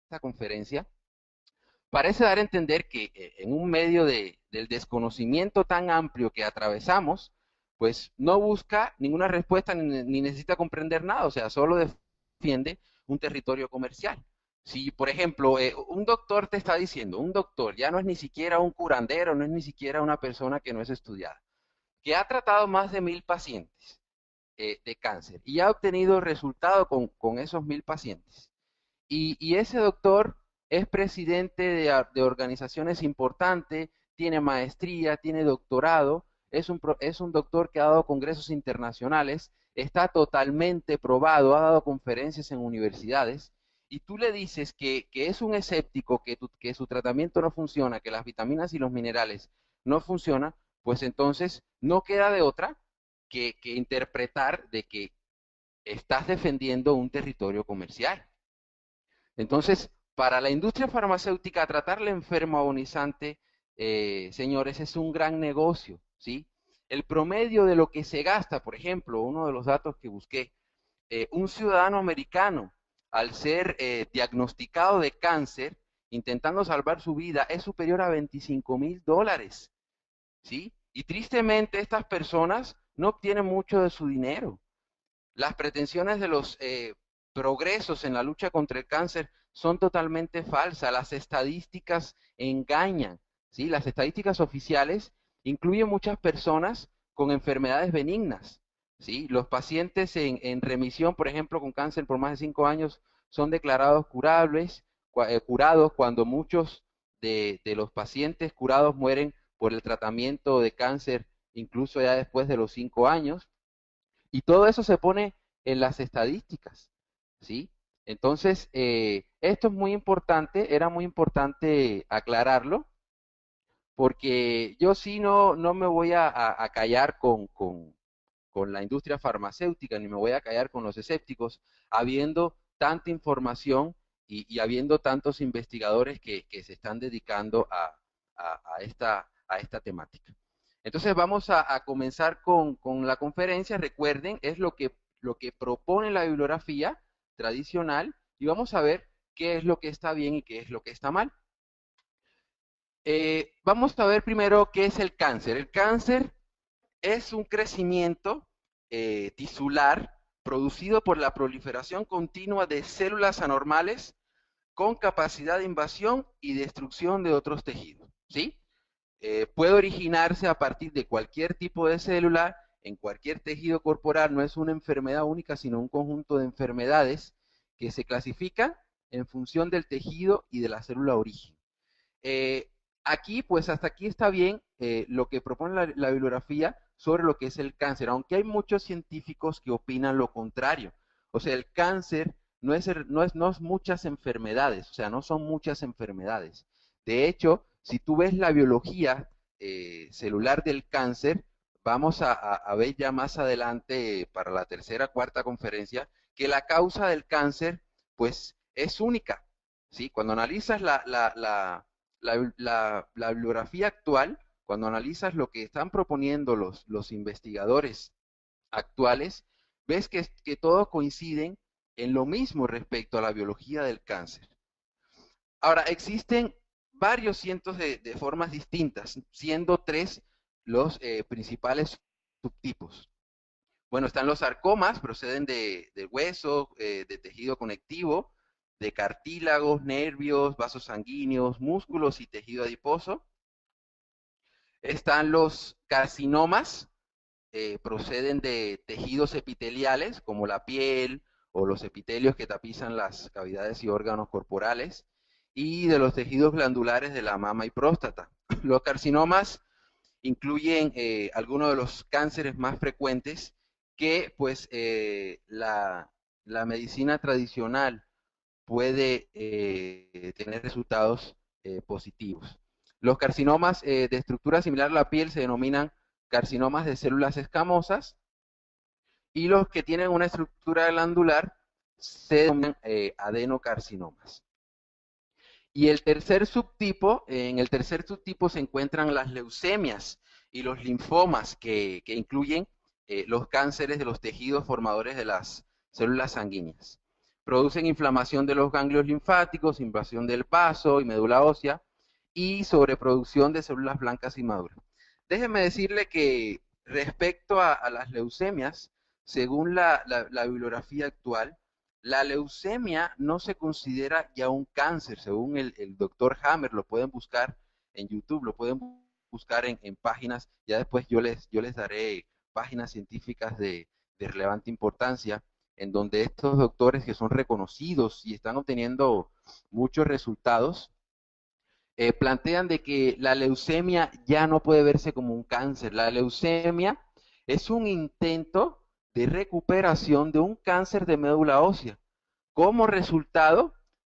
esta conferencia, parece dar a entender que en un medio del desconocimiento tan amplio que atravesamos, pues no busca ninguna respuesta ni necesita comprender nada, o sea, solo defiende un territorio comercial. Si, por ejemplo, un doctor te está diciendo, un doctor ya no es ni siquiera un curandero, no es ni siquiera una persona que no es estudiada, que ha tratado más de 1000 pacientes de cáncer y ha obtenido resultado con esos 1000 pacientes. Y ese doctor es presidente de organizaciones importantes, tiene maestría, tiene doctorado, es un doctor que ha dado congresos internacionales, está totalmente probado, ha dado conferencias en universidades, y tú le dices que es un escéptico, que su tratamiento no funciona, que las vitaminas y los minerales no funcionan, pues entonces no queda de otra que interpretar de que estás defendiendo un territorio comercial. Entonces, para la industria farmacéutica, tratar la enfermo agonizante, señores, es un gran negocio, ¿sí? El promedio de lo que se gasta, por ejemplo, uno de los datos que busqué, un ciudadano americano, al ser diagnosticado de cáncer, intentando salvar su vida, es superior a $25,000, ¿sí? Y tristemente estas personas no obtienen mucho de su dinero. Las pretensiones de los progresos en la lucha contra el cáncer son totalmente falsas. Las estadísticas engañan, ¿sí? Las estadísticas oficiales incluyen muchas personas con enfermedades benignas, ¿sí? Los pacientes en remisión, por ejemplo, con cáncer por más de 5 años, son declarados curados cuando muchos de los pacientes curados mueren por el tratamiento de cáncer incluso ya después de los 5 años. Y todo eso se pone en las estadísticas, ¿sí? Entonces, esto es muy importante, era muy importante aclararlo, porque yo sí no me voy a callar con la industria farmacéutica, ni me voy a callar con los escépticos, habiendo tanta información y habiendo tantos investigadores que se están dedicando a esta temática. Entonces vamos a comenzar con la conferencia. Recuerden, es lo que propone la bibliografía tradicional y vamos a ver qué es lo que está bien y qué es lo que está mal. Vamos a ver primero qué es el cáncer. El cáncer es un crecimiento tisular producido por la proliferación continua de células anormales con capacidad de invasión y destrucción de otros tejidos, ¿sí? Puede originarse a partir de cualquier tipo de célula, en cualquier tejido corporal, no es una enfermedad única, sino un conjunto de enfermedades que se clasifican en función del tejido y de la célula origen. Eh, Aquí, pues hasta aquí está bien lo que propone la bibliografía sobre lo que es el cáncer, aunque hay muchos científicos que opinan lo contrario. O sea, el cáncer no es muchas enfermedades, o sea, no son muchas enfermedades. De hecho, si tú ves la biología celular del cáncer, vamos a ver ya más adelante para la tercera, cuarta conferencia, que la causa del cáncer, pues, es única. ¿Sí? Cuando analizas la bibliografía actual, cuando analizas lo que están proponiendo los investigadores actuales, ves que todos coinciden en lo mismo respecto a la biología del cáncer. Ahora, existen varios cientos de formas distintas, siendo tres los principales subtipos. Bueno, están los sarcomas, proceden de hueso, de tejido conectivo, de cartílagos, nervios, vasos sanguíneos, músculos y tejido adiposo. Están los carcinomas, proceden de tejidos epiteliales como la piel o los epitelios que tapizan las cavidades y órganos corporales, y de los tejidos glandulares de la mama y próstata. Los carcinomas incluyen algunos de los cánceres más frecuentes que pues la medicina tradicional puede tener resultados positivos. Los carcinomas de estructura similar a la piel se denominan carcinomas de células escamosas, y los que tienen una estructura glandular se denominan adenocarcinomas. Y en el tercer subtipo se encuentran las leucemias y los linfomas que incluyen los cánceres de los tejidos formadores de las células sanguíneas. producen inflamación de los ganglios linfáticos, invasión del vaso y médula ósea, y sobreproducción de células blancas inmaduras. Déjeme decirle que respecto a las leucemias, según la bibliografía actual, la leucemia no se considera ya un cáncer, según el doctor Hammer, lo pueden buscar en YouTube, lo pueden buscar en páginas, ya después yo les daré páginas científicas de relevante importancia, en donde estos doctores que son reconocidos y están obteniendo muchos resultados, plantean de que la leucemia ya no puede verse como un cáncer. La leucemia es un intento de recuperación de un cáncer de médula ósea como resultado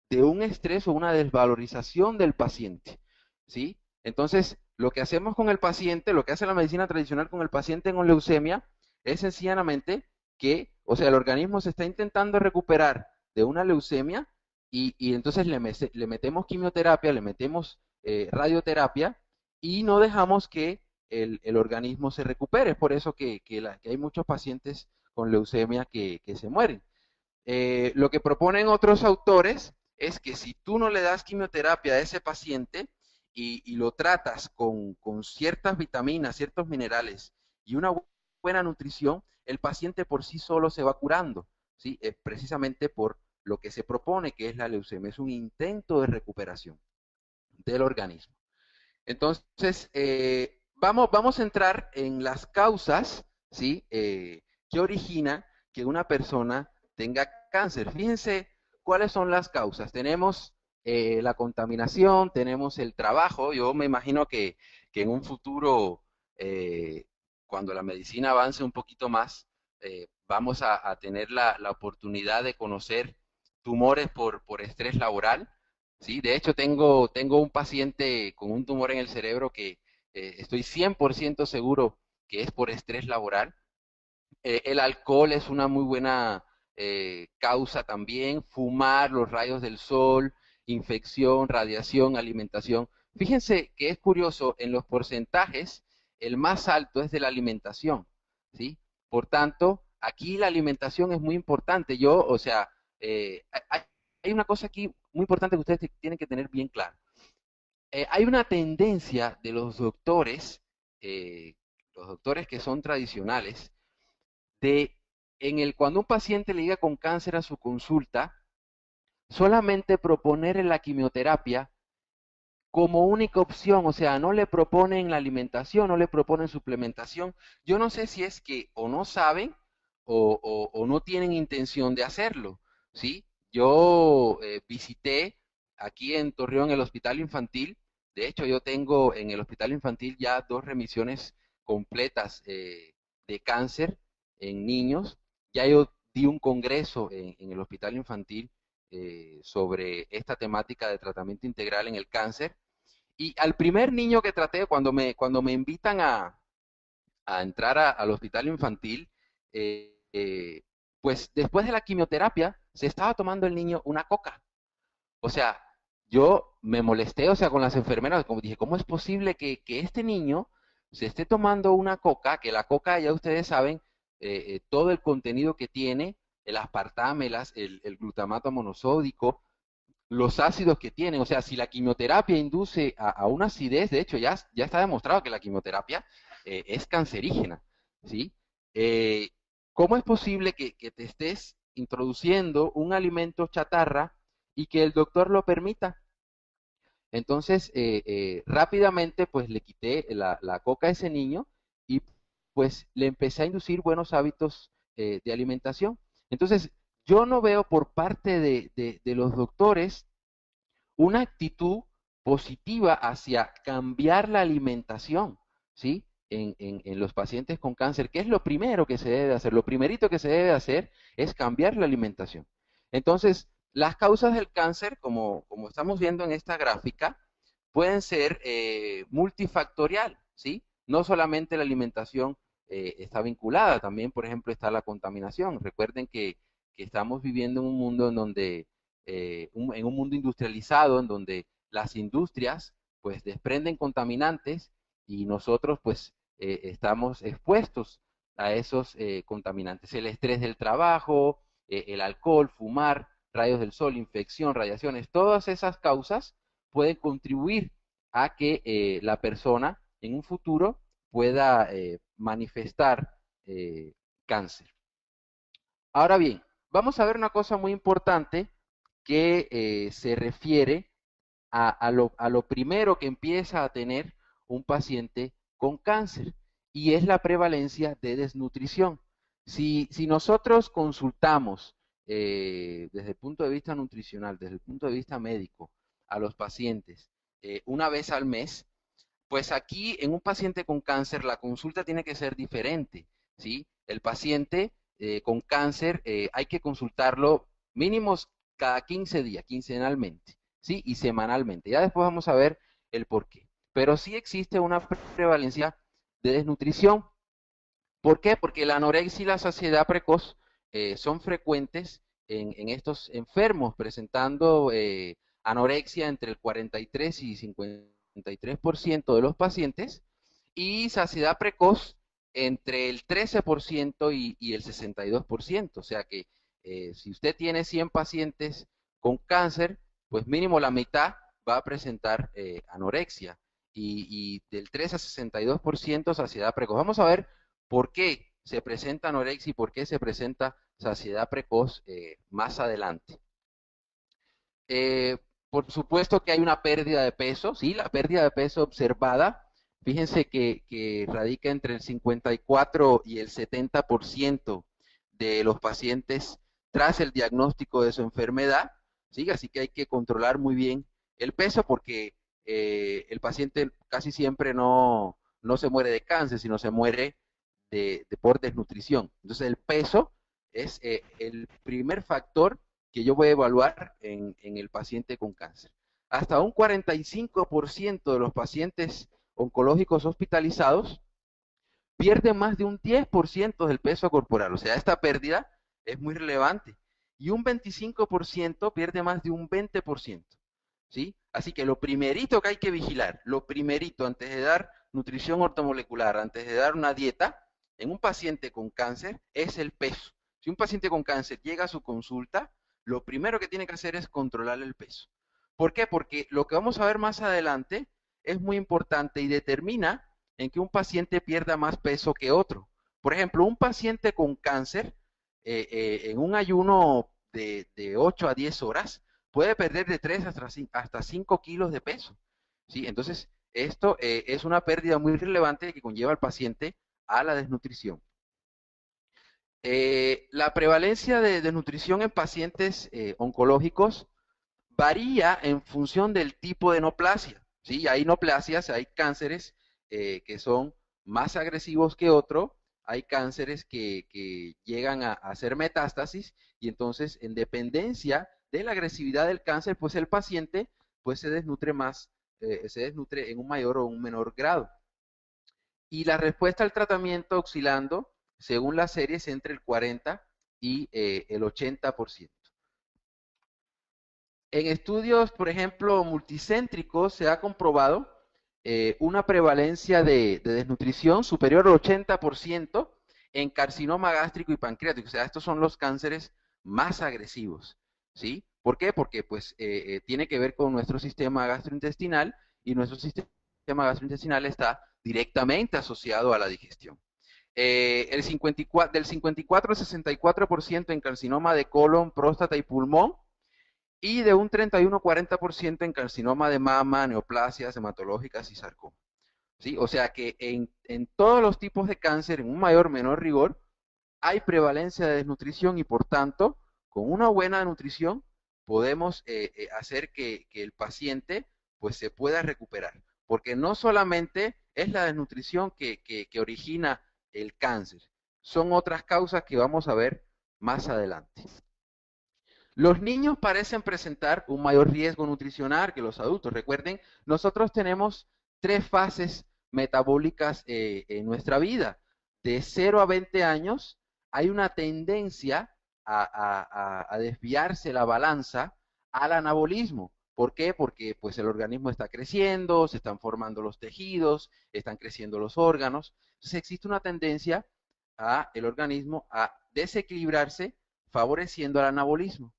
de un estrés o una desvalorización del paciente, ¿sí? Entonces, lo que hacemos con el paciente, lo que hace la medicina tradicional con el paciente con leucemia, es sencillamente que, o sea, el organismo se está intentando recuperar de una leucemia y entonces le metemos quimioterapia, le metemos radioterapia y no dejamos que el organismo se recupere. Es por eso que hay muchos pacientes con leucemia que se mueren. Lo que proponen otros autores es que si tú no le das quimioterapia a ese paciente y lo tratas con ciertas vitaminas, ciertos minerales y una buena nutrición, el paciente por sí solo se va curando, ¿sí? Precisamente por lo que se propone, que es la leucemia, es un intento de recuperación del organismo. Entonces, vamos a entrar en las causas, ¿sí? Que origina que una persona tenga cáncer. Fíjense cuáles son las causas. Tenemos la contaminación, tenemos el trabajo. Yo me imagino que en un futuro, cuando la medicina avance un poquito más, vamos a tener la oportunidad de conocer tumores por estrés laboral. Sí, de hecho tengo un paciente con un tumor en el cerebro que estoy 100% seguro que es por estrés laboral. El alcohol es una muy buena causa también, fumar, los rayos del sol, infección, radiación, alimentación. Fíjense que es curioso, en los porcentajes, el más alto es de la alimentación, ¿sí? Por tanto, aquí la alimentación es muy importante. O sea, hay una cosa aquí muy importante que ustedes tienen que tener bien claro. Hay una tendencia de los doctores que son tradicionales, de cuando un paciente le llega con cáncer a su consulta, solamente proponerle la quimioterapia como única opción, o sea, no le proponen la alimentación, no le proponen suplementación. Yo no sé si es que o no saben o no tienen intención de hacerlo, ¿sí? Yo visité aquí en Torreón el hospital infantil. De hecho, yo tengo en el hospital infantil ya 2 remisiones completas de cáncer en niños. Ya yo di un congreso en el hospital infantil sobre esta temática de tratamiento integral en el cáncer. Y al primer niño que traté, cuando me invitan a entrar al hospital infantil, eh, eh, pues después de la quimioterapia se estaba tomando el niño una coca. O sea, yo me molesté, o sea, con las enfermeras, como dije, ¿cómo es posible que este niño se esté tomando una coca? Que la coca, ya ustedes saben, todo el contenido que tiene, el aspartame, el glutamato monosódico, los ácidos que tienen. O sea, si la quimioterapia induce a una acidez, de hecho ya está demostrado que la quimioterapia es cancerígena, ¿sí? Eh, ¿Cómo es posible que te estés introduciendo un alimento chatarra y que el doctor lo permita? Entonces, rápidamente, pues le quité la coca a ese niño y pues le empecé a inducir buenos hábitos de alimentación. Entonces, yo no veo por parte de los doctores una actitud positiva hacia cambiar la alimentación, ¿sí? En los pacientes con cáncer, ¿qué es lo primero que se debe hacer? Lo primerito que se debe hacer es cambiar la alimentación. Entonces, las causas del cáncer, como estamos viendo en esta gráfica, pueden ser multifactorial, ¿sí? No solamente la alimentación está vinculada, también, por ejemplo, está la contaminación. Recuerden que estamos viviendo en un mundo en donde en un mundo industrializado en donde las industrias pues desprenden contaminantes y nosotros pues estamos expuestos a esos contaminantes. El estrés del trabajo, el alcohol, fumar, rayos del sol, infección, radiaciones, todas esas causas pueden contribuir a que la persona en un futuro pueda manifestar cáncer. Ahora bien, vamos a ver una cosa muy importante que se refiere a lo primero que empieza a tener un paciente con cáncer y es la prevalencia de desnutrición. Si nosotros consultamos desde el punto de vista nutricional, desde el punto de vista médico, a los pacientes una vez al mes, pues aquí en un paciente con cáncer la consulta tiene que ser diferente, ¿sí? El paciente con cáncer hay que consultarlo mínimos cada 15 días, quincenalmente, ¿sí? Y semanalmente. Ya después vamos a ver el por qué. Pero sí existe una prevalencia de desnutrición. ¿Por qué? Porque la anorexia y la saciedad precoz son frecuentes en estos enfermos, presentando anorexia entre el 43 y 53% de los pacientes y saciedad precoz entre el 13% y el 62%. O sea que si usted tiene 100 pacientes con cáncer, pues mínimo la mitad va a presentar anorexia y del 3 a 62% saciedad precoz. Vamos a ver por qué se presenta anorexia y por qué se presenta saciedad precoz más adelante. Eh, por supuesto que hay una pérdida de peso, ¿sí? La pérdida de peso observada, fíjense que radica entre el 54 y el 70% de los pacientes tras el diagnóstico de su enfermedad, ¿sí? Así que hay que controlar muy bien el peso porque el paciente casi siempre no se muere de cáncer, sino se muere por desnutrición. Entonces el peso es el primer factor que yo voy a evaluar en el paciente con cáncer. Hasta un 45% de los pacientes oncológicos hospitalizados pierden más de un 10% del peso corporal. O sea, esta pérdida es muy relevante. Y un 25% pierde más de un 20%. ¿Sí? Así que lo primerito que hay que vigilar, lo primerito antes de dar nutrición ortomolecular, antes de dar una dieta, en un paciente con cáncer es el peso. Si un paciente con cáncer llega a su consulta, lo primero que tiene que hacer es controlar el peso. ¿Por qué? Porque lo que vamos a ver más adelante es muy importante y determina en que un paciente pierda más peso que otro. Por ejemplo, un paciente con cáncer en un ayuno de 8 a 10 horas puede perder de 3 hasta 5 kilos de peso. ¿Sí? Entonces, esto es una pérdida muy relevante que conlleva al paciente a la desnutrición. La prevalencia de desnutrición en pacientes oncológicos varía en función del tipo de neoplasia. ¿Sí? Hay neoplasias, hay cánceres que son más agresivos que otros, hay cánceres que llegan a hacer metástasis y entonces en dependencia de la agresividad del cáncer, pues el paciente pues se desnutre más, se desnutre en un mayor o un menor grado. Y la respuesta al tratamiento oscilando, según las series, entre el 40 y el 80%. En estudios, por ejemplo, multicéntricos, se ha comprobado una prevalencia de desnutrición superior al 80% en carcinoma gástrico y pancreático. O sea, estos son los cánceres más agresivos. ¿Sí? ¿Por qué? Porque pues tiene que ver con nuestro sistema gastrointestinal y nuestro sistema gastrointestinal está directamente asociado a la digestión. Del 54 al 64% en carcinoma de colon, próstata y pulmón, y de un 31-40% en carcinoma de mama, neoplasias hematológicas y sarcoma. ¿Sí? O sea que en todos los tipos de cáncer, en un mayor o menor rigor, hay prevalencia de desnutrición y por tanto, con una buena nutrición, podemos hacer que el paciente pues se pueda recuperar. Porque no solamente es la desnutrición que origina el cáncer, son otras causas que vamos a ver más adelante. Los niños parecen presentar un mayor riesgo nutricional que los adultos. Recuerden, nosotros tenemos 3 fases metabólicas en nuestra vida. De 0 a 20 años hay una tendencia a desviarse la balanza al anabolismo. ¿Por qué? Porque pues el organismo está creciendo, se están formando los tejidos, están creciendo los órganos. Entonces existe una tendencia a el organismo a desequilibrarse favoreciendo el anabolismo.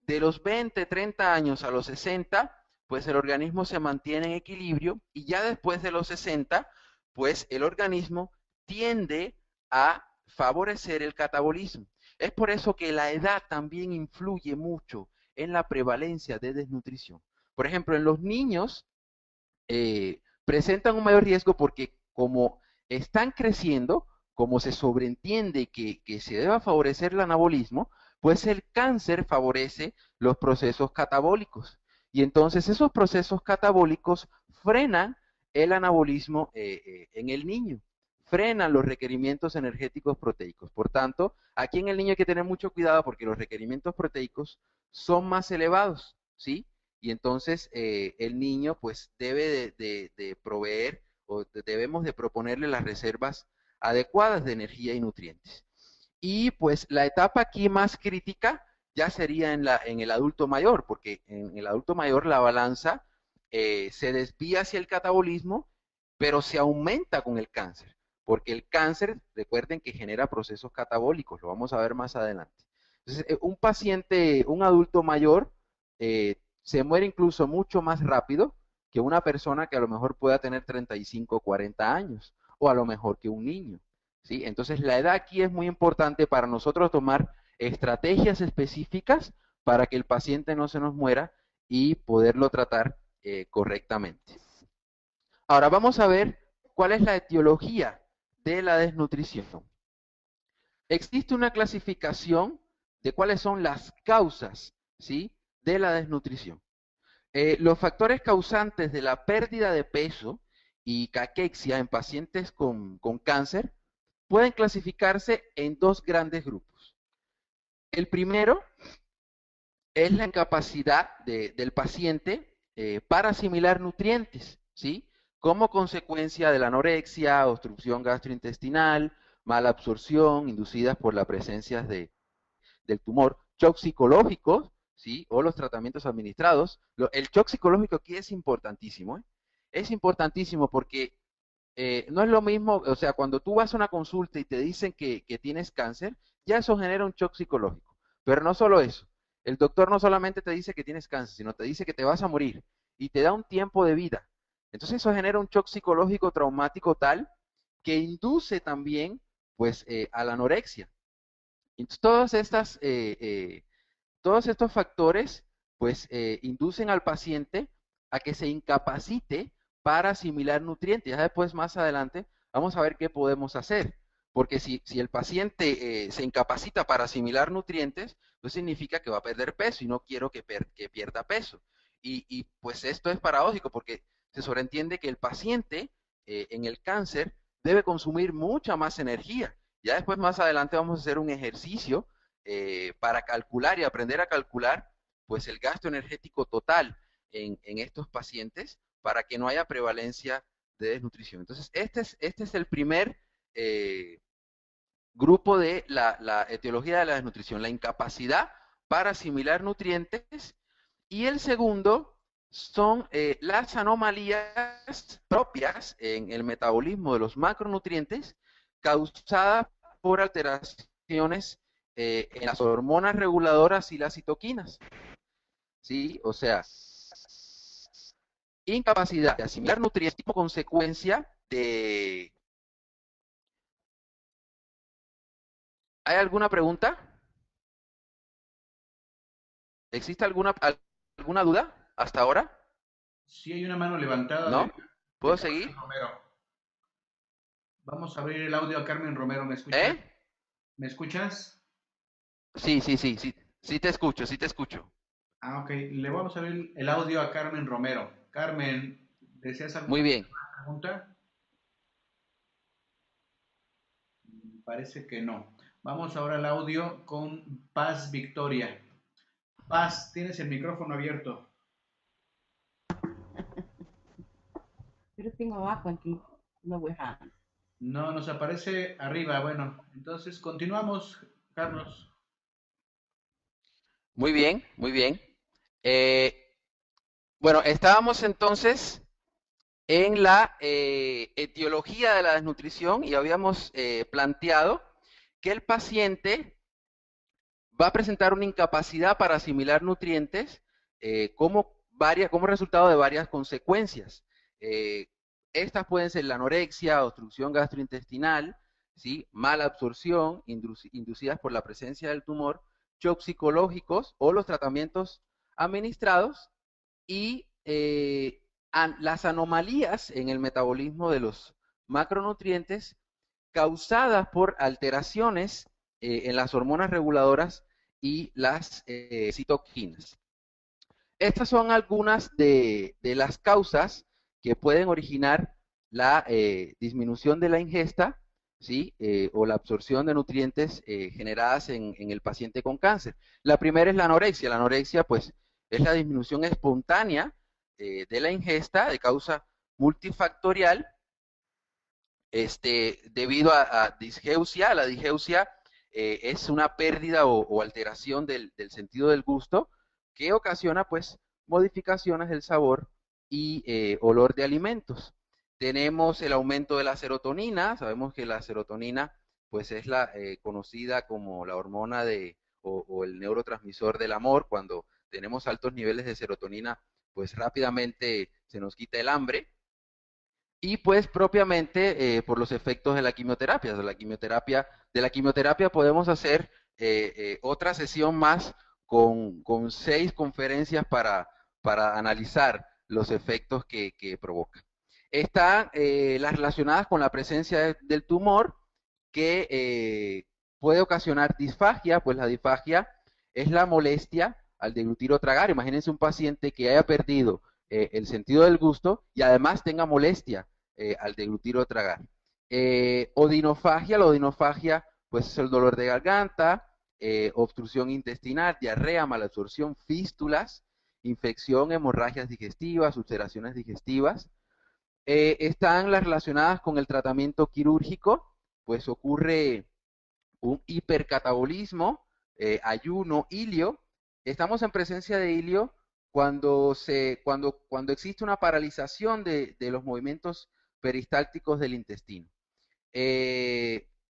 De los 20, 30 años a los 60, pues el organismo se mantiene en equilibrio y ya después de los 60, pues el organismo tiende a favorecer el catabolismo. Es por eso que la edad también influye mucho en la prevalencia de desnutrición. Por ejemplo, en los niños presentan un mayor riesgo porque como están creciendo, como se sobreentiende que se debe favorecer el anabolismo, pues el cáncer favorece los procesos catabólicos. Y entonces esos procesos catabólicos frenan el anabolismo en el niño, frenan los requerimientos energéticos proteicos. Por tanto, aquí en el niño hay que tener mucho cuidado porque los requerimientos proteicos son más elevados, ¿sí? Y entonces el niño pues debe de proveer o debemos de proponerle las reservas adecuadas de energía y nutrientes. Y pues la etapa aquí más crítica ya sería en el adulto mayor, porque en el adulto mayor la balanza se desvía hacia el catabolismo, pero se aumenta con el cáncer, porque el cáncer, recuerden que genera procesos catabólicos, lo vamos a ver más adelante. Entonces, un paciente, un adulto mayor, se muere incluso mucho más rápido que una persona que a lo mejor pueda tener 35 o 40 años, o a lo mejor que un niño. ¿Sí? Entonces, la edad aquí es muy importante para nosotros tomar estrategias específicas para que el paciente no se nos muera y poderlo tratar correctamente. Ahora vamos a ver cuál es la etiología de la desnutrición. Existe una clasificación de cuáles son las causas, ¿sí?, de la desnutrición. Los factores causantes de la pérdida de peso y caquexia en pacientes con cáncer pueden clasificarse en dos grandes grupos. El primero es la incapacidad del paciente para asimilar nutrientes, ¿sí? Como consecuencia de la anorexia, obstrucción gastrointestinal, mala absorción inducidas por la presencia del tumor, shock psicológico, ¿sí? O los tratamientos administrados. El shock psicológico aquí es importantísimo, ¿eh? Es importantísimo porque no es lo mismo, o sea, cuando tú vas a una consulta y te dicen que tienes cáncer, ya eso genera un shock psicológico. Pero no solo eso, el doctor no solamente te dice que tienes cáncer, sino te dice que te vas a morir y te da un tiempo de vida. Entonces eso genera un shock psicológico traumático tal que induce también, pues, a la anorexia. Entonces, todos estos factores, pues, inducen al paciente a que se incapacite para asimilar nutrientes. Ya después, más adelante, vamos a ver qué podemos hacer. Porque si el paciente se incapacita para asimilar nutrientes, pues significa que va a perder peso y no quiero que pierda peso. Pues esto es paradójico porque se sobreentiende que el paciente en el cáncer debe consumir mucha más energía. Ya después, más adelante, vamos a hacer un ejercicio para calcular y aprender a calcular pues el gasto energético total en estos pacientes para que no haya prevalencia de desnutrición. Entonces, este es el primer grupo de la etiología de la desnutrición, la incapacidad para asimilar nutrientes. Y el segundo son las anomalías propias en el metabolismo de los macronutrientes causadas por alteraciones en las hormonas reguladoras y las citoquinas. ¿Sí? O sea, incapacidad de asimilar nutrientes como consecuencia de... ¿Hay alguna pregunta? ¿Existe alguna duda hasta ahora? Sí hay una mano levantada ¿No? de ¿Puedo Carmen seguir? Romero. Vamos a abrir el audio a Carmen Romero. ¿Me escuchas? ¿Eh? ¿Me escuchas? Sí te escucho, sí te escucho. Ah, ok. Le vamos a abrir el audio a Carmen Romero. Carmen, ¿deseas Muy hacer bien. una pregunta? Parece que no. Vamos ahora al audio con Paz Victoria. Paz, tienes el micrófono abierto. Pero tengo abajo aquí, no voy a... No nos aparece arriba. Bueno, entonces continuamos, Carlos. Muy bien, muy bien. Eh, bueno, estábamos entonces en la etiología de la desnutrición y habíamos planteado que el paciente va a presentar una incapacidad para asimilar nutrientes como resultado de varias consecuencias. Eh, Estas pueden ser la anorexia, obstrucción gastrointestinal, ¿sí? Mala absorción, inducidas por la presencia del tumor, shocks psicológicos o los tratamientos administrados y las anomalías en el metabolismo de los macronutrientes causadas por alteraciones en las hormonas reguladoras y las citoquinas. Estas son algunas de las causas que pueden originar la disminución de la ingesta, ¿sí? O la absorción de nutrientes generadas en el paciente con cáncer. La primera es la anorexia. La anorexia, pues, es la disminución espontánea de la ingesta de causa multifactorial debido a disgeusia. La disgeusia es una pérdida o alteración del sentido del gusto que ocasiona pues modificaciones del sabor y olor de alimentos. Tenemos el aumento de la serotonina. Sabemos que la serotonina pues es la conocida como la hormona o el neurotransmisor del amor. Cuando tenemos altos niveles de serotonina, pues rápidamente se nos quita el hambre. Y pues propiamente por los efectos de la quimioterapia. De la quimioterapia podemos hacer otra sesión más con 6 conferencias para analizar los efectos que provoca. Están las relacionadas con la presencia del tumor que puede ocasionar disfagia. Pues la disfagia es la molestia al deglutir o tragar. Imagínense un paciente que haya perdido el sentido del gusto y además tenga molestia al deglutir o tragar. Odinofagia, la odinofagia pues es el dolor de garganta, obstrucción intestinal, diarrea, malabsorción, fístulas, infección, hemorragias digestivas, ulceraciones digestivas. Están las relacionadas con el tratamiento quirúrgico, pues ocurre un hipercatabolismo, ayuno, ilio. Estamos en presencia de ilio cuando existe una paralización de los movimientos peristálticos del intestino.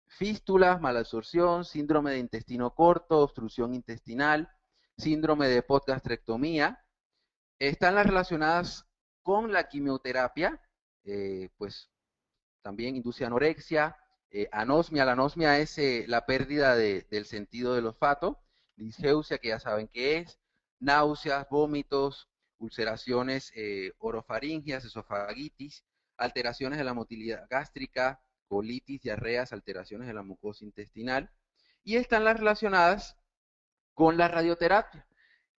Fístulas, malabsorción, síndrome de intestino corto, obstrucción intestinal, síndrome de podgastrectomía. Están las relacionadas con la quimioterapia, pues también induce anorexia, anosmia. La anosmia es la pérdida del sentido del olfato, disgeusia, que ya saben qué es, náuseas, vómitos, ulceraciones orofaringeas, esofagitis, alteraciones de la motilidad gástrica, colitis, diarreas, alteraciones de la mucosa intestinal. Y están las relacionadas con la radioterapia.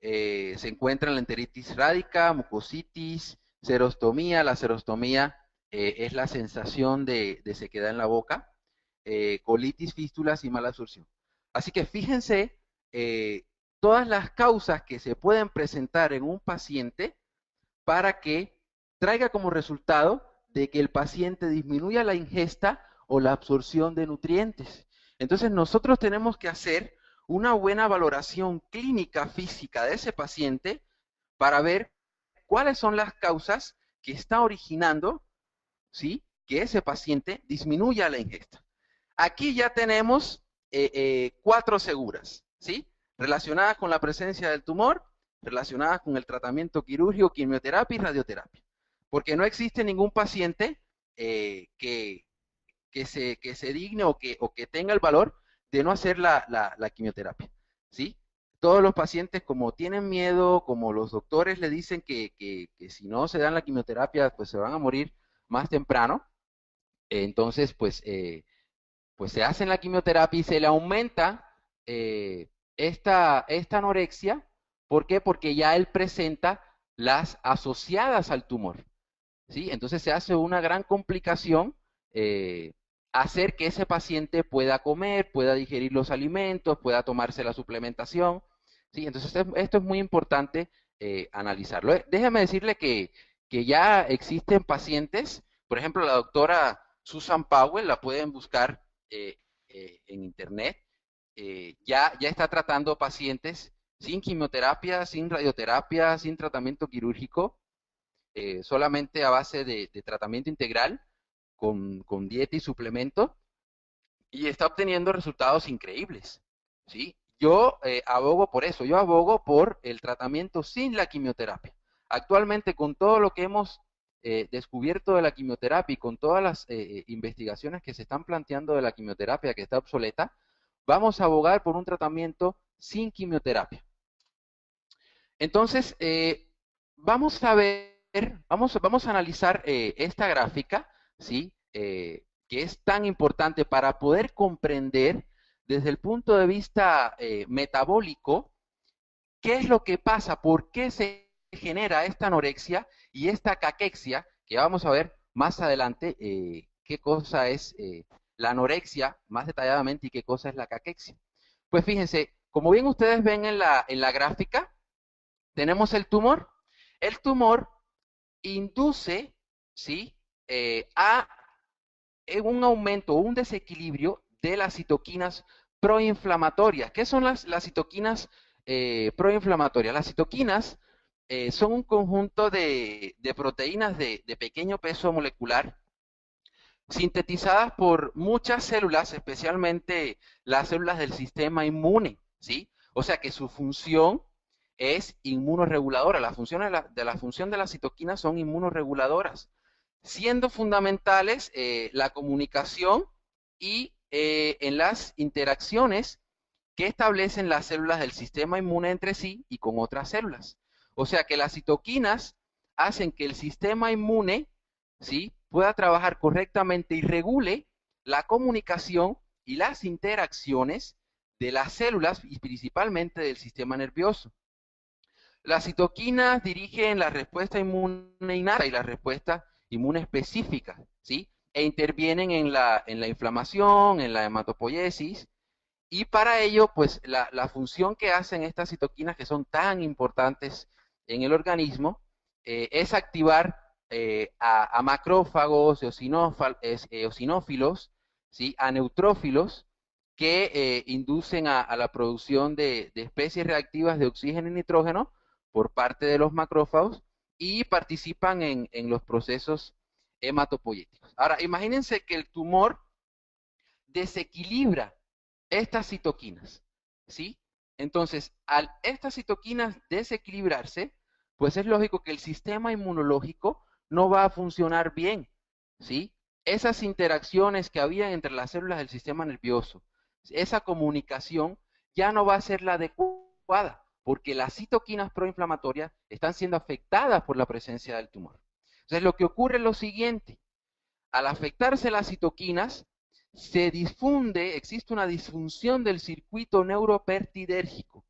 Se encuentran la enteritis rádica, mucositis, serostomía. La serostomía es la sensación de sequedad en la boca, colitis, fístulas y mala absorción. Así que fíjense todas las causas que se pueden presentar en un paciente para que traiga como resultado de que el paciente disminuya la ingesta o la absorción de nutrientes. Entonces nosotros tenemos que hacer una buena valoración clínica física de ese paciente para ver cuáles son las causas que está originando, ¿sí?, que ese paciente disminuya la ingesta. Aquí ya tenemos 4 seguras, ¿sí?, relacionadas con la presencia del tumor, relacionadas con el tratamiento quirúrgico, quimioterapia y radioterapia. Porque no existe ningún paciente que se digne o que tenga el valor de no hacer la quimioterapia, ¿sí? Todos los pacientes, como tienen miedo, como los doctores le dicen que si no se dan la quimioterapia, pues se van a morir más temprano, entonces pues se hacen la quimioterapia y se le aumenta esta anorexia. ¿Por qué? Porque ya él presenta las asociadas al tumor, ¿sí? Entonces se hace una gran complicación hacer que ese paciente pueda comer, pueda digerir los alimentos, pueda tomarse la suplementación, ¿sí? Entonces esto es muy importante analizarlo. Déjeme decirle que ya existen pacientes, por ejemplo, la doctora Susan Powell, la pueden buscar en internet, ya está tratando pacientes sin quimioterapia, sin radioterapia, sin tratamiento quirúrgico, solamente a base de tratamiento integral con dieta y suplemento, y está obteniendo resultados increíbles, ¿sí? yo abogo por eso, yo abogo por el tratamiento sin la quimioterapia. Actualmente, con todo lo que hemos descubierto de la quimioterapia y con todas las investigaciones que se están planteando de la quimioterapia que está obsoleta, vamos a abogar por un tratamiento sin quimioterapia. Entonces, vamos a ver, vamos a analizar esta gráfica, ¿sí? Que es tan importante para poder comprender desde el punto de vista metabólico qué es lo que pasa, por qué se genera esta anorexia y esta caquexia, que vamos a ver más adelante qué cosa es la anorexia más detalladamente y qué cosa es la caquexia. Pues fíjense, como bien ustedes ven en la gráfica, tenemos el tumor. El tumor induce, ¿sí? A un aumento o un desequilibrio de las citoquinas proinflamatorias. ¿Qué son las citoquinas proinflamatorias? Las citoquinas son un conjunto de proteínas de pequeño peso molecular sintetizadas por muchas células, especialmente las células del sistema inmune, ¿sí? O sea que su función es inmunorreguladora. La función de las citoquinas son inmunorreguladoras, siendo fundamentales la comunicación y en las interacciones que establecen las células del sistema inmune entre sí y con otras células. O sea que las citoquinas hacen que el sistema inmune, ¿sí?, pueda trabajar correctamente y regule la comunicación y las interacciones de las células y principalmente del sistema nervioso. Las citoquinas dirigen la respuesta inmune innata y la respuesta inmune específica, ¿sí? E intervienen en la inflamación, en la hematopoiesis, y para ello, pues la función que hacen estas citoquinas, que son tan importantes en el organismo, es activar a macrófagos, eosinófilos, ¿sí?, a neutrófilos, que inducen a la producción de especies reactivas de oxígeno y nitrógeno por parte de los macrófagos y participan en los procesos hematopoyéticos. Ahora, imagínense que el tumor desequilibra estas citoquinas, ¿sí? Entonces, al estas citoquinas desequilibrarse, pues es lógico que el sistema inmunológico no va a funcionar bien, ¿sí? Esas interacciones que había entre las células del sistema nervioso, esa comunicación ya no va a ser la adecuada, porque las citoquinas proinflamatorias están siendo afectadas por la presencia del tumor. Entonces, lo que ocurre es lo siguiente: al afectarse las citoquinas, se difunde, existe una disfunción del circuito neuropertidérgico.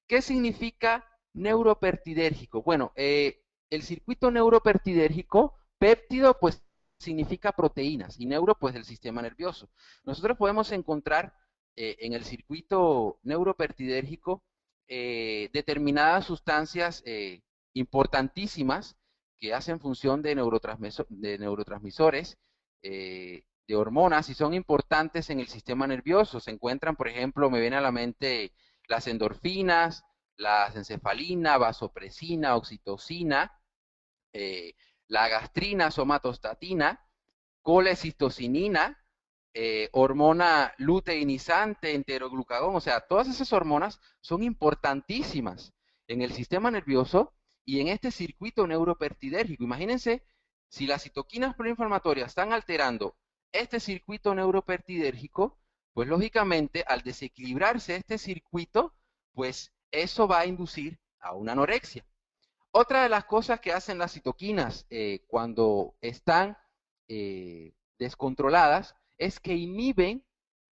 ¿Qué significa neuropertidérgico? Bueno, el circuito neuropertidérgico, péptido, pues significa proteínas, y neuro, pues el sistema nervioso. Nosotros podemos encontrar en el circuito neuropertidérgico determinadas sustancias importantísimas que hacen función de neurotransmisores, de hormonas, y son importantes en el sistema nervioso. Se encuentran, por ejemplo, me viene a la mente las endorfinas, la encefalina, vasopresina, oxitocina, la gastrina, somatostatina, colecistocinina, hormona luteinizante, enteroglucagón. O sea, todas esas hormonas son importantísimas en el sistema nervioso y en este circuito neuropertidérgico. Imagínense, si las citoquinas proinflamatorias están alterando este circuito neuropertidérgico, pues lógicamente al desequilibrarse este circuito, pues eso va a inducir a una anorexia. Otra de las cosas que hacen las citoquinas cuando están descontroladas es que inhiben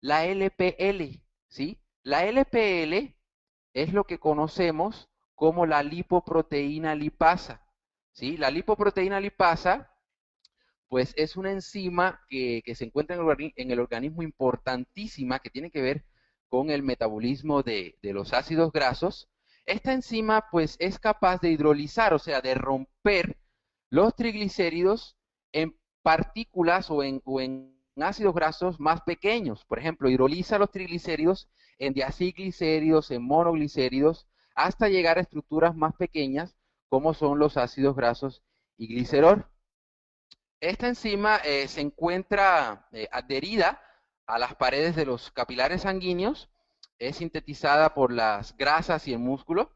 la LPL, ¿sí? La LPL es lo que conocemos como la lipoproteína lipasa, ¿sí? La lipoproteína lipasa, pues es una enzima que se encuentra en el organismo, importantísima, que tiene que ver con el metabolismo de los ácidos grasos. Esta enzima pues es capaz de hidrolizar, o sea, de romper los triglicéridos en partículas o en ácidos grasos más pequeños. Por ejemplo, hidroliza los triglicéridos en diacilglicéridos, en monoglicéridos, hasta llegar a estructuras más pequeñas como son los ácidos grasos y glicerol. Esta enzima se encuentra adherida a las paredes de los capilares sanguíneos es sintetizada por las grasas y el músculo,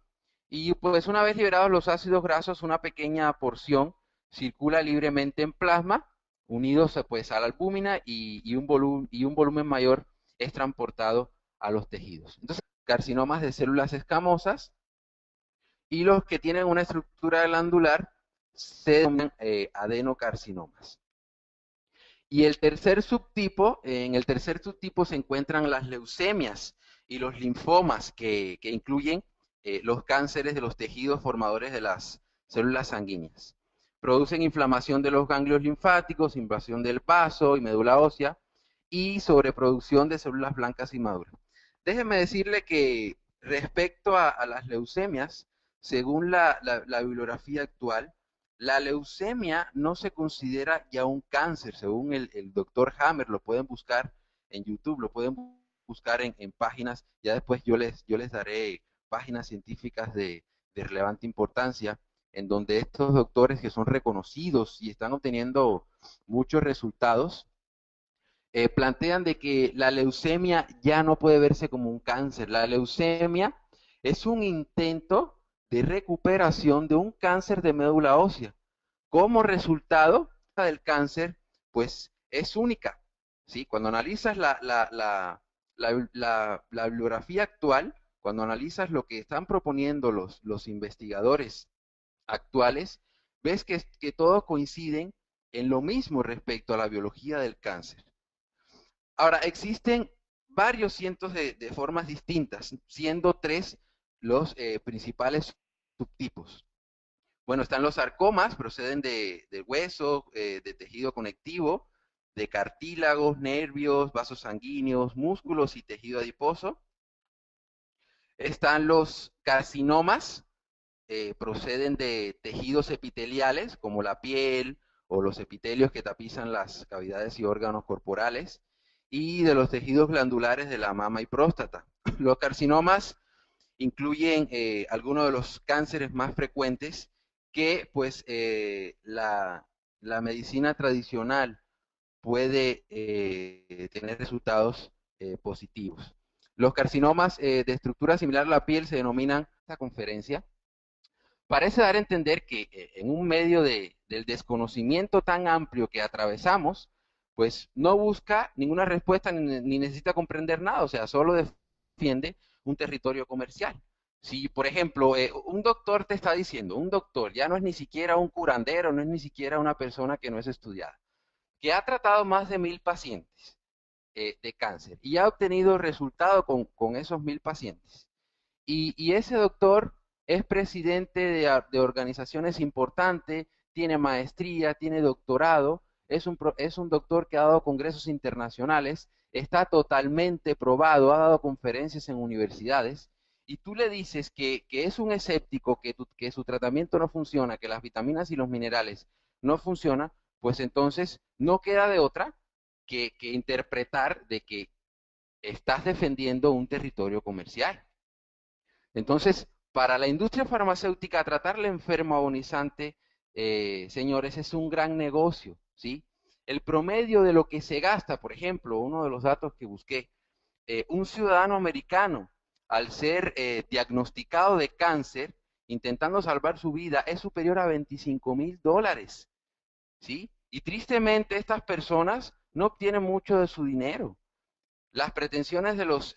y pues una vez liberados los ácidos grasos, una pequeña porción circula libremente en plasma, unidos pues a la albúmina y un volumen mayor es transportado a los tejidos. Entonces, carcinomas de células escamosas y los que tienen una estructura glandular se denominan adenocarcinomas. Y el tercer subtipo, en el tercer subtipo se encuentran las leucemias y los linfomas que incluyen los cánceres de los tejidos formadores de las células sanguíneas. Producen inflamación de los ganglios linfáticos, invasión del vaso y médula ósea y sobreproducción de células blancas inmaduras. Déjeme decirle que respecto a las leucemias, según la bibliografía actual, la leucemia no se considera ya un cáncer, según el doctor Hammer, lo pueden buscar en YouTube, lo pueden buscar en páginas, ya después yo les daré páginas científicas de relevante importancia, en donde estos doctores que son reconocidos y están obteniendo muchos resultados, plantean de que la leucemia ya no puede verse como un cáncer. La leucemia es un intento de recuperación de un cáncer de médula ósea. Como resultado del cáncer, pues es única. ¿Sí? Cuando analizas la bibliografía actual, cuando analizas lo que están proponiendo los investigadores actuales, ves que todos coinciden en lo mismo respecto a la biología del cáncer. Ahora, existen varios cientos de formas distintas, siendo tres los principales subtipos. Bueno, están los sarcomas, proceden de hueso, de tejido conectivo, de cartílagos, nervios, vasos sanguíneos, músculos y tejido adiposo. Están los carcinomas, proceden de tejidos epiteliales, como la piel o los epitelios que tapizan las cavidades y órganos corporales, y de los tejidos glandulares de la mama y próstata. Los carcinomas incluyen algunos de los cánceres más frecuentes que pues la medicina tradicional puede tener resultados positivos. Los carcinomas de estructura similar a la piel se denominan esta conferencia. Parece dar a entender que en un medio del desconocimiento tan amplio que atravesamos, pues no busca ninguna respuesta ni necesita comprender nada, o sea, solo defiende un territorio comercial. Si, por ejemplo, un doctor te está diciendo, un doctor ya no es ni siquiera un curandero, no es ni siquiera una persona que no es estudiada, que ha tratado más de 1000 pacientes de cáncer y ha obtenido resultado con esos 1000 pacientes. Y ese doctor es presidente de organizaciones importantes, tiene maestría, tiene doctorado, es un doctor que ha dado congresos internacionales, está totalmente probado, ha dado conferencias en universidades, y tú le dices que es un escéptico, que su tratamiento no funciona, que las vitaminas y los minerales no funcionan, pues entonces no queda de otra que interpretar de que estás defendiendo un territorio comercial. Entonces, para la industria farmacéutica, tratar la enferma agonizante, señores, es un gran negocio, ¿sí? El promedio de lo que se gasta, por ejemplo, uno de los datos que busqué, un ciudadano americano, al ser diagnosticado de cáncer, intentando salvar su vida, es superior a $25,000, ¿sí? Y tristemente estas personas no obtienen mucho de su dinero. Las pretensiones de los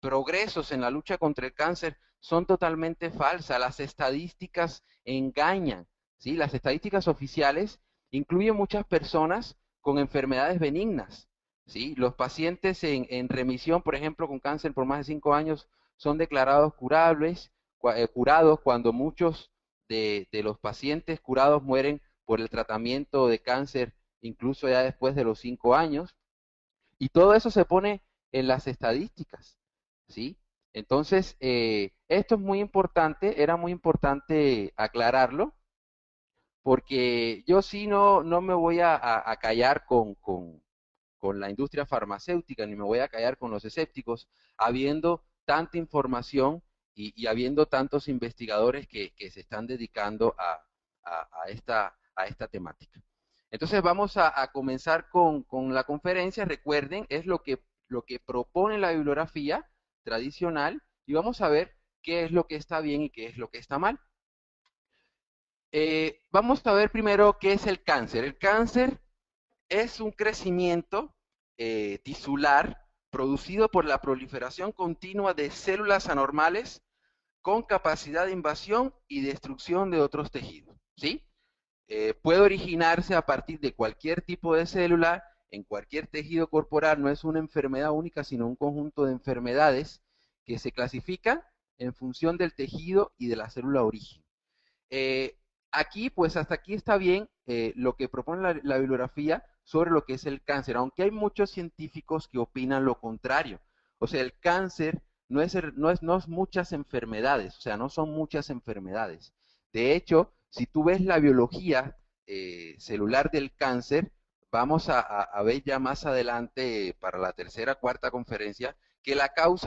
progresos en la lucha contra el cáncer son totalmente falsas. Las estadísticas engañan, ¿sí? Las estadísticas oficiales incluyen muchas personas con enfermedades benignas, ¿sí? Los pacientes en remisión, por ejemplo, con cáncer por más de 5 años, son declarados curados cuando muchos de los pacientes curados mueren por el tratamiento de cáncer incluso ya después de los 5 años. Y todo eso se pone en las estadísticas, ¿sí? Entonces, esto es muy importante, era muy importante aclararlo, porque yo sí no me voy a callar con la industria farmacéutica, ni me voy a callar con los escépticos, habiendo tanta información y habiendo tantos investigadores que se están dedicando a esta temática. Entonces vamos a comenzar con la conferencia. Recuerden, es lo que propone la bibliografía. tradicional y vamos a ver qué es lo que está bien y qué es lo que está mal. Vamos a ver primero qué es el cáncer. El cáncer es un crecimiento tisular producido por la proliferación continua de células anormales con capacidad de invasión y destrucción de otros tejidos, ¿sí? Puede originarse a partir de cualquier tipo de célula, en cualquier tejido corporal, no es una enfermedad única, sino un conjunto de enfermedades que se clasifican en función del tejido y de la célula origen. Eh, Aquí, pues hasta aquí está bien lo que propone la bibliografía sobre lo que es el cáncer, aunque hay muchos científicos que opinan lo contrario. O sea, el cáncer no es muchas enfermedades, o sea, no son muchas enfermedades. De hecho, si tú ves la biología celular del cáncer, vamos a ver ya más adelante para la tercera, cuarta conferencia, que la causa